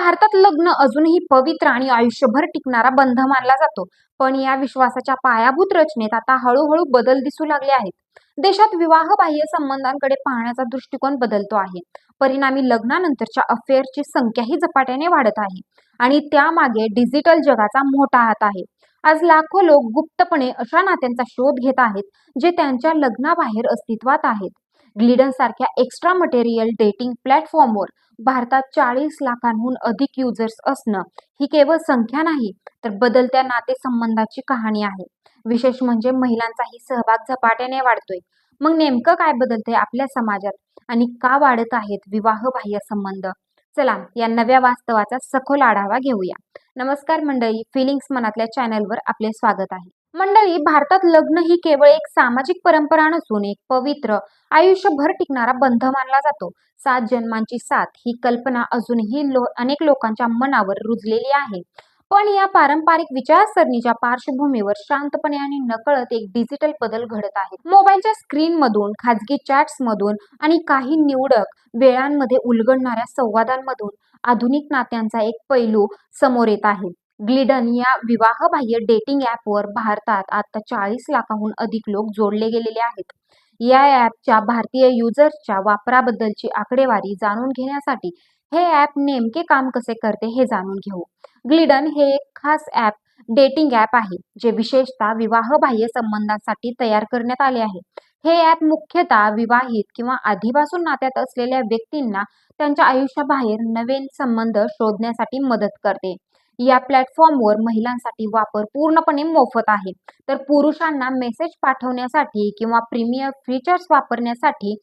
भारतात लग्न अजूनही पवित्र आणि आयुष्यभर टिकणारा बंध मानला जातो. पण या विश्वासाच्या पायाभूत रचनेत आता हळूहळू बदल दिसू लागले आहेत. देशात विवाहबाह्य संबंधांकडे पाहण्याचा दृष्टिकोन बदलतो आहे. परिणामी लग्नानंतरच्या अफेअरची संख्याही झपाट्याने वाढत आहे आणि त्यामागे डिजिटल जगाचा मोठा हात आहे. आज लाखो लोक गुप्तपणे अशा नात्यांचा शोध घेत आहेत जे त्यांच्या लग्नाबाहेर अस्तित्वात आहेत. ग्लिडन सारख्या एक्स्ट्रा मटेरियल डेटिंग प्लॅटफॉर्मवर भारतात 40 लाखांहून अधिक युजर्स असणं ही केवळ संख्या नाही, तर बदलत्या नातेसंबंधाची कहाणी आहे. विशेष म्हणजे महिलांचाही सहभाग झपाट्याने वाढतोय. मग नेमकं काय बदलतंय आपल्या समाजात आणि का वाढत आहेत विवाहबाह्य संबंध? चला या नव्या वास्तवाचा सखोल आढावा घेऊया. नमस्कार मंडळी, फिलिंग्स मनातल्या चॅनलवर आपले स्वागत आहे. मंडळी, भारतात लग्न ही केवळ एक सामाजिक परंपरा नसून एक पवित्र, आयुष्यभर टिकणारा बंध मानला जातो. 7 जन्मांची साथ ही कल्पना अजूनही अनेक लोकांच्या मनावर रुजलेली आहे. पण या पारंपरिक विचारसरणीच्या पार्श्वभूमीवर शांतपणे आणि नकळत एक डिजिटल बदल घडत आहे. मोबाईलच्या स्क्रीनमधून, खाजगी चॅट्समधून आणि काही निवडक वेळांमध्ये उलगडणाऱ्या संवादांमधून आधुनिक नात्यांचा एक पैलू समोर येत आहे. ग्लिडन या विवाहबाह्य डेटिंग ॲपवर भारतात आता 40 लाखाहून अधिक लोक जोडले गेलेले आहेत. या ॲपच्या भारतीय युजर्सच्या वापराबद्दलची आकडेवारी जाणून घेण्यासाठी हे ॲप नेमके काम कसे करते हे जाणून घेऊ. ग्लिडन हे एक खास डेटिंग ॲप आहे जे विशेषतः विवाहबाह्य संबंधांसाठी तयार करण्यात आले आहे. हे ॲप मुख्यतः विवाहित किंवा आधीपासून नात्यात असलेल्या व्यक्तींना त्यांच्या आयुष्याबाहेर नवीन संबंध शोधण्यासाठी मदत करते. या प्लॅटफॉर्मवर महिलांसाठी वापर पूर्णपणे मोफत आहे, तर पुरुषांना मेसेज पाठवण्यासाठी किंवा प्रीमियम फीचर्स वापरण्यासाठी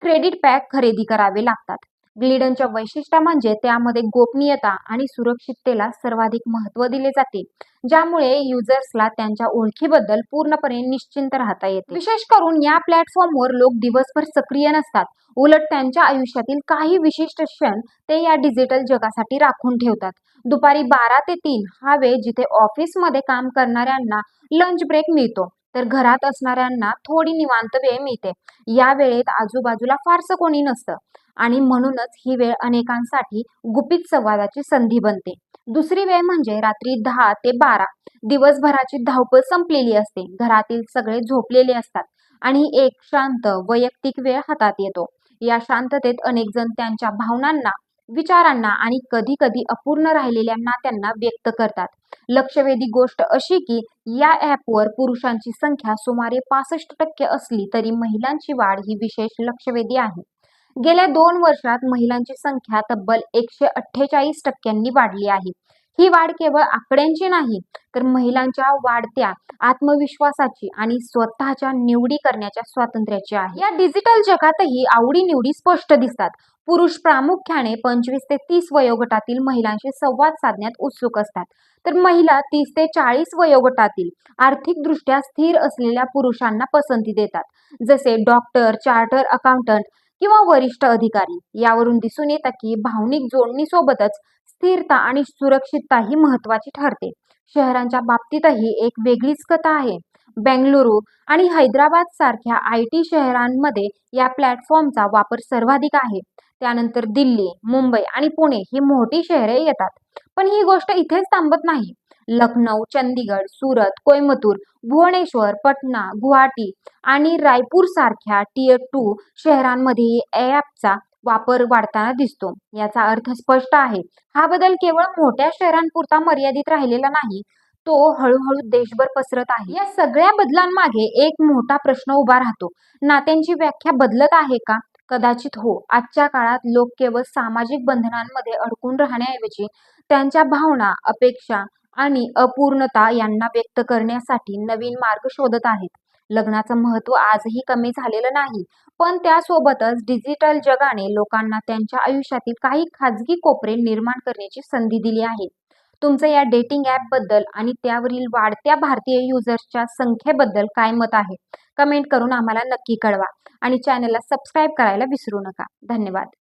क्रेडिट पॅक खरेदी करावे लागतात. ग्लिडनच्या वैशिष्ट्य म्हणजे त्यामध्ये गोपनीयता आणि सुरक्षिततेला सर्वाधिक महत्त्व दिले जाते, ज्यामुळे युजर्सला त्यांच्या ओळखीबद्दल पूर्णपणे निश्चिंत राहता येते. विशेष करून या प्लॅटफॉर्मवर लोक दिवसभर सक्रिय नसतात. उलट त्यांच्या आयुष्यातील काही विशिष्ट क्षण ते या डिजिटल जगासाठी राखून ठेवतात. दुपारी 12 ते 3 हा वेळ जिथे ऑफिसमध्ये काम करणाऱ्यांना लंच ब्रेक मिळतो, तर घरात असणाऱ्यांना थोडी निवांत वेळ मिळते. या वेळेत आजूबाजूला फारसं कोणी नसतं आणि म्हणूनच ही वेळ अनेकांसाठी गुपित संवादाची संधी बनते. दुसरी वेळ म्हणजे रात्री 10 ते 12. दिवसभराची धावपळ संपलेली असते, घरातील सगळे झोपलेले असतात आणि एक शांत वैयक्तिक वेळ हातात येतो. या शांततेत अनेक जण त्यांच्या भावनांना, विचारांना आणि कधी कधी अपूर्ण राहिलेल्या नात्यांना व्यक्त करतात. लक्षवेधी गोष्ट अशी की या ॲपवर पुरुषांची संख्या सुमारे 65% असली तरी महिलांची वाढ ही विशेष लक्षवेधी आहे. गेल्या 2 वर्षात महिलांची संख्या तब्बल 148% वाढली आहे. ही वाढ केवळ आकड्यांची नाही, तर महिलांच्या वाढत्या आत्मविश्वासाची आणि स्वतःच्या निवडी करण्याच्या स्वातंत्र्याची आहे. या डिजिटल जगातही आवडी-निवडी स्पष्ट दिसतात. पुरुष प्रामुख्याने 25 ते 30 वयोगटातील महिलांशी संवाद साधण्यात उत्सुक असतात, तर महिला 30 ते 40 वयोगटातील आर्थिकदृष्ट्या स्थिर असलेल्या पुरुषांना पसंती देतात, जसे डॉक्टर, चार्टर अकाउंटंट किंवा वरिष्ठ अधिकारी. यावरून दिसून येतं की भावनिक जोडणीसोबतच स्थिरता आणि सुरक्षितता ही महत्त्वाची ठरते. शहरांच्या बाबतीतही एक वेगळीच कथा आहे. बेंगळुरू आणि हैदराबाद सारख्या IT शहरांमध्ये या प्लॅटफॉर्मचा वापर सर्वाधिक आहे. त्यानंतर दिल्ली, मुंबई आणि पुणे ही मोठी शहरे येतात. पण ही गोष्ट इथेच थांबत नाही. लखनौ, चंदीगड, सुरत, कोइंबतूर, भुवनेश्वर, पटना, गुवाहाटी आणि रायपूर सारख्या टियर 2 शहरांमध्येही ॲपचा वापर वाढताना दिसतो. याचा अर्थ स्पष्ट आहे. हा बदल केवळ मोठ्या शहरांपुरता मर्यादित राहिलेला नाही, तो हळूहळू देशभर पसरत आहे. या सगळ्या बदलांमागे एक मोठा प्रश्न उभा राहतो. नात्यांची व्याख्या बदलत आहे का? कदाचित हो. आजच्या काळात लोक केवळ सामाजिक बंधनांमध्ये अडकून राहण्याऐवजी त्यांच्या भावना, अपेक्षा आणि अपूर्णता यांना व्यक्त करण्यासाठी नवीन मार्ग शोधत आहेत. लग्नाचं महत्त्व आजही कमी झालेलं नाही, पण त्यासोबतच डिजिटल जगाने लोकांना त्यांच्या आयुष्यातील काही खाजगी कोपरे निर्माण करण्याची संधी दिली आहे. तुमचं या डेटिंग ॲपबद्दल आणि त्यावरील वाढत्या भारतीय युजर्सच्या संख्येबद्दल काय मत आहे? कमेंट करून आम्हाला नक्की कळवा आणि चॅनलला सबस्क्राईब करायला विसरू नका. धन्यवाद.